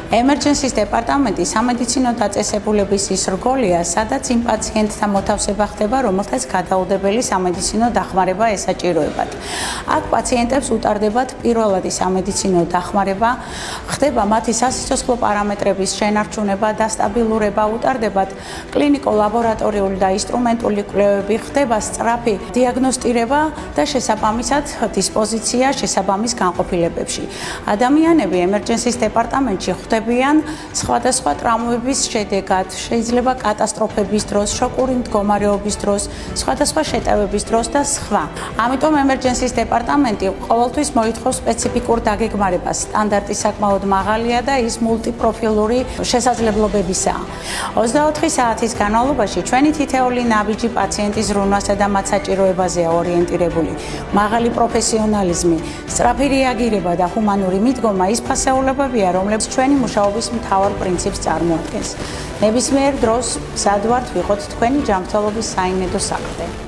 Emergencies department-ი სამედიცინო დაწესებულების ის რგოლია, სადაც იმ პაციენტთა მოთავსება ხდება, რომელთაც გადაუდებელი სამედიცინო დახმარება ესაჭიროებათ. აქ პაციენტებს უტარდებათ პირველადი სამედიცინო დახმარება, ხდება მათი სასიცოცხლო პარამეტრების შენარჩუნება, დასტაბილურება, უტარდებათ კლინიკო-ლაბორატორიული და ინსტრუმენტული კვლევები, ხდება სწრაფი დიაგნოსტირება და შესაბამისად დისპოზიცია შესაბამის განყოფილებებში. ადამიანები emergencies department-ში ხდებიან სხვადასხვა ტრამვების შედეგად, შეიძლება კატასტროფების დროს, შოკური მდგომარეობის დროს, სხვადასხვა შეტევების დროს და სხვა. ამიტომ emergencies department-ი ყოველთვის მოითხოვს სპეციფიკურ დაგეგმარებას. სტანდარტი საკმაოდ მაღალია და ის მულტიპროფილური შესაძლებლობებისაა. 24 საათის განმავლობაში ჩვენი თითეული ნაბიჯი პაციენტის ზრუნვასა და მათ საჭიროებაზეა ორიენტირებული. მაღალი პროფესიონალიზმი, სწრაფი რეაგირება და ჰუმანური მიდგომა ის ფასეულებებია, რომლებიც ჩვენი მუშაობის მთავარ პრინციპს წარმოადგენს. ნებისმიერ დროს მზად ვართ ვიყოთ თქვენი ჯანმრთელობის საიმედო საყრდენ.